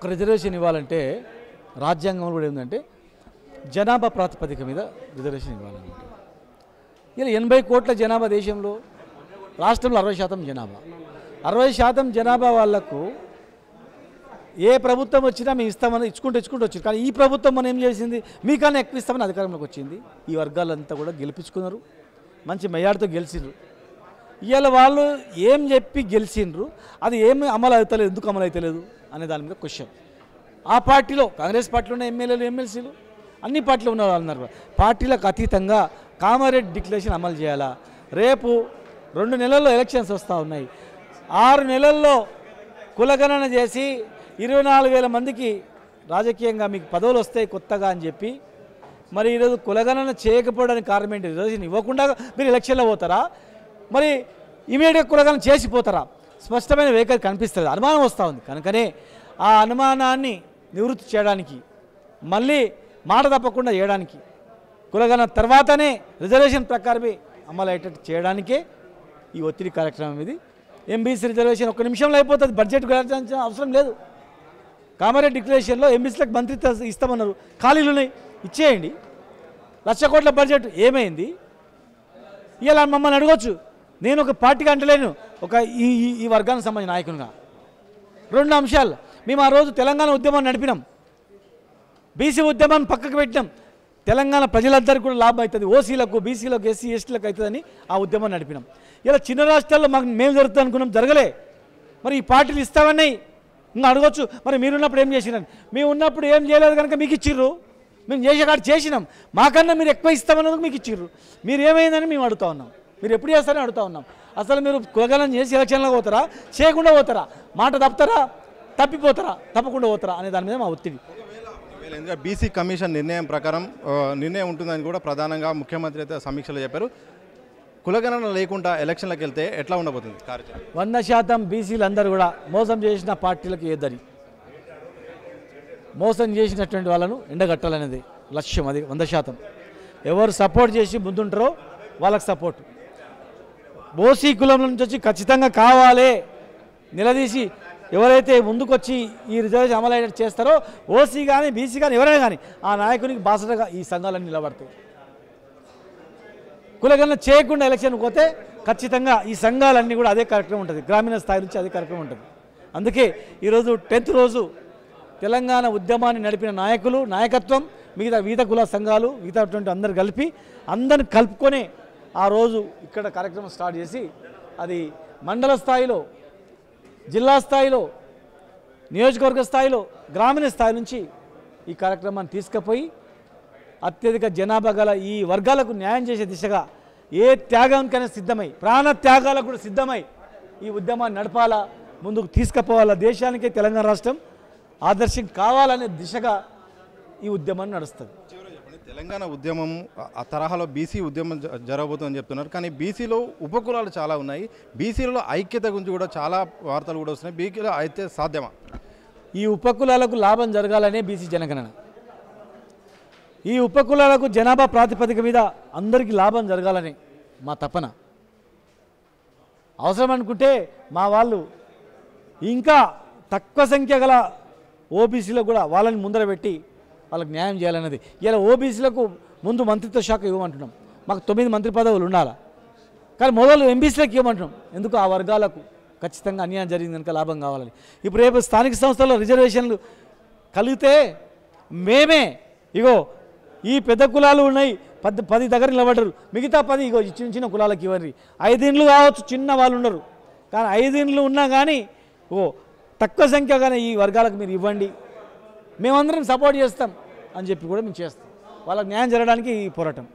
ఒక రిజర్వేషన్ ఇవ్వాలంటే రాజ్యాంగంలో కూడా ఏంటంటే జనాభా ప్రాతిపదిక మీద రిజర్వేషన్ ఇవ్వాలన్నమాట. ఇలా 80 కోట్ల జనాభా దేశంలో, రాష్ట్రంలో 60% జనాభా. 60% జనాభా వాళ్లకు ఏ ప్రభుత్వం వచ్చినా మేము ఇస్తామని ఇచ్చుకుంటూ వచ్చారు. కానీ ఈ ప్రభుత్వం మనం ఏం చేసింది, మీకన్నా ఎక్కువ ఇస్తామని అధికారంలోకి వచ్చింది. ఈ వర్గాలంతా కూడా గెలిపించుకున్నారు, మంచి మెజార్టీతో గెలిచిండ్రు. ఇవాళ వాళ్ళు ఏం చెప్పి గెలిచిండ్రు, అది ఏమి అమలు అవుతలేదు, ఎందుకు అమలు అవుతలేదు అనే దాని మీద క్వశ్చన్. ఆ పార్టీలో కాంగ్రెస్ పార్టీలో ఉన్న ఎమ్మెల్యేలు ఎమ్మెల్సీలు అన్ని పార్టీలు ఉన్న వాళ్ళు అన్నారు, పార్టీలకు అతీతంగా కామారెడ్డి డిక్లరేషన్ అమలు చేయాలా. రేపు 2 నెలల్లో ఎలక్షన్స్ వస్తూ ఉన్నాయి. 6 నెలల్లో కులగణన చేసి 24,000 మందికి రాజకీయంగా మీకు పదవులు వస్తాయి కొత్తగా అని చెప్పి, మరి ఈరోజు కులగణన చేయకపోవడానికి కారణం ఏంటి? రిజర్వేషన్ ఇవ్వకుండా మీరు ఎలక్షన్లో పోతారా, మరి ఇమీడియట్ కులగణన చేసిపోతారా? స్పష్టమైన వైఖరి కనిపిస్తుంది, అనుమానం వస్తూ ఉంది. కనుకనే ఆ అనుమానాన్ని నివృత్తి చేయడానికి, మళ్ళీ మాట తప్పకుండా చేయడానికి, కులగణన తర్వాతనే రిజర్వేషన్ ప్రకారమే అమలు అయ్యేటట్టు చేయడానికే ఈ ఒత్తిడి కార్యక్రమం. ఇది ఎంబీసీ రిజర్వేషన్ 1 నిమిషంలో అయిపోతుంది, బడ్జెట్ గురించిన అవసరం లేదు. కామారెడ్డి డిక్లరేషన్లో ఎంబీసీలకు మంత్రిత్వ ఇస్తామన్నారు, ఖాళీలు ఉన్నాయి, ఇచ్చేయండి. 1,00,000 కోట్ల బడ్జెట్ ఏమైంది? ఇలా మమ్మల్ని అడగవచ్చు. నేను ఒక పార్టీగా అంటలేను, ఒక ఈ వర్గానికి సంబంధించిన నాయకునిగా. 2 అంశాలు. మేము ఆ రోజు తెలంగాణ ఉద్యమాన్ని నడిపినాం, బీసీ ఉద్యమాన్ని పక్కకు పెట్టినాం. తెలంగాణ ప్రజలందరికీ కూడా లాభం అవుతుంది, ఓసీలకు, బీసీలకు, ఎస్సీ ఎస్టీలకు అవుతుందని ఆ ఉద్యమాన్ని నడిపినాం. ఇలా చిన్న రాష్ట్రాల్లో మాకు మేలు జరుగుతుంది అనుకున్నాం, జరగలే. మరి ఈ పార్టీలు ఇస్తామన్నాయి, ఇంకా అడగొచ్చు, మరి మీరున్నప్పుడు ఏం చేసినారు? మేము ఉన్నప్పుడు ఏం చేయలేదు కనుక మీకు ఇచ్చిర్రు, మేము చేసేకాడు చేసినాం, మాకన్నా మీరు ఎక్కువ ఇస్తామన్నందుకు మీకు ఇచ్చిర్రు. మీరు ఏమైందని మేము అడుగుతా ఉన్నాం, మీరు ఎప్పుడు చేస్తారని అడుగుతా ఉన్నాం. అసలు మీరు కులగణన చేసి ఎలక్షన్లో పోతారా, చేయకుండా పోతారా, మాట తప్పుతారా, తప్పిపోతారా, తప్పకుండా పోతారా అనే దాని మీద మా ఒత్తిడి. ఎందుకంటే బీసీ కమిషన్ నిర్ణయం ప్రకారం నిర్ణయం ఉంటుందని కూడా ప్రధానంగా ముఖ్యమంత్రి అయితే సమీక్షలో చెప్పారు. కులగణన లేకుండా ఎలక్షన్లకు వెళ్తే ఎట్లా ఉండబోతుంది కార్యాచరణ? 100% బీసీలు అందరూ కూడా మోసం చేసిన పార్టీలకు ఏదరి, మోసం చేసినటువంటి వాళ్ళను ఎండగట్టాలనేది లక్ష్యం. అది 100%. ఎవరు సపోర్ట్ చేసి ముందుంటారో వాళ్ళకి సపోర్ట్. ఓసీ కులం నుంచి వచ్చి ఖచ్చితంగా కావాలి నిలదీసి ఎవరైతే ముందుకొచ్చి ఈ రిజర్వేషన్ అమలు అయ్యేటట్టు చేస్తారో, ఓసీ కానీ బీసీ కానీ ఎవరైనా కానీ ఆ నాయకునికి బాసటగా ఈ సంఘాలన్నీ నిలబడతాయి. కులగణన చేయకుండా ఎలక్షన్ పోతే ఖచ్చితంగా ఈ సంఘాలన్నీ కూడా అదే కార్యక్రమం ఉంటుంది, గ్రామీణ స్థాయి నుంచి అదే కార్యక్రమం ఉంటుంది. అందుకే ఈరోజు 10th రోజు తెలంగాణ ఉద్యమాన్ని నడిపిన నాయకులు, నాయకత్వం, మిగతా కుల సంఘాలు, మిగతాటువంటి అందరు కలిపి అందరిని కలుపుకొని ఆ రోజు ఇక్కడ కార్యక్రమం స్టార్ట్ చేసి, అది మండల స్థాయిలో, జిల్లా స్థాయిలో, నియోజకవర్గ స్థాయిలో, గ్రామీణ స్థాయి నుంచి ఈ కార్యక్రమాన్ని తీసుకుపోయి అత్యధిక జనాభా గల ఈ వర్గాలకు న్యాయం చేసే దిశగా ఏ త్యాగానికైనా సిద్ధమై, ప్రాణ త్యాగాలకు కూడా సిద్ధమై ఈ ఉద్యమాన్ని నడపాలా, ముందుకు తీసుకుపోవాలా, దేశానికే తెలంగాణ రాష్ట్రం ఆదర్శం కావాలనే దిశగా ఈ ఉద్యమాన్ని నడుస్తుంది. తెలంగాణ ఉద్యమం ఆ తరహాలో బీసీ ఉద్యమం జరగబోతుందని చెప్తున్నారు. కానీ బీసీలో ఉపకులాలు చాలా ఉన్నాయి, బీసీలలో ఐక్యత గురించి కూడా చాలా వార్తలు కూడా వస్తున్నాయి. బీసీలో అయితే సాధ్యమా? ఈ ఉపకులాలకు లాభం జరగాలనే బీసీ జనగణన. ఈ ఉపకులాలకు జనాభా ప్రాతిపదిక మీద అందరికీ లాభం జరగాలని మా తపన. అవసరం అనుకుంటే మా వాళ్ళు ఇంకా తక్కువ సంఖ్య గల ఓబీసీలో కూడా వాళ్ళని ముందర పెట్టి వాళ్ళకి న్యాయం చేయాలన్నది. ఇలా ఓబీసీలకు ముందు మంత్రిత్వ శాఖ ఇవ్వమంటున్నాం, మాకు 9 మంత్రి పదవులు ఉండాలి, కానీ మొదలు ఎంబీసీలకు ఇవ్వమంటున్నాం. ఎందుకు? ఆ వర్గాలకు ఖచ్చితంగా అన్యాయం జరిగింది కనుక లాభం కావాలని. ఇప్పుడు రేపు స్థానిక సంస్థల్లో రిజర్వేషన్లు కలిగితే మేమే ఇగో ఈ పెద్ద కులాలు ఉన్నాయి 10 దగ్గర నిలబడ్డారు, మిగతా 10 ఇగో చిన్న చిన్న కులాలకు ఇవ్వండి. 5 ఇండ్లు కావచ్చు, చిన్న వాళ్ళు ఉండరు, కానీ 5 ఇండ్లు ఉన్నా కానీ తక్కువ సంఖ్యగానే ఈ వర్గాలకు మీరు ఇవ్వండి, మేమందరం సపోర్ట్ చేస్తాం అని చెప్పి కూడా మేము చేస్తాం. వాళ్ళకి న్యాయం జరగడానికి ఈ పోరాటం.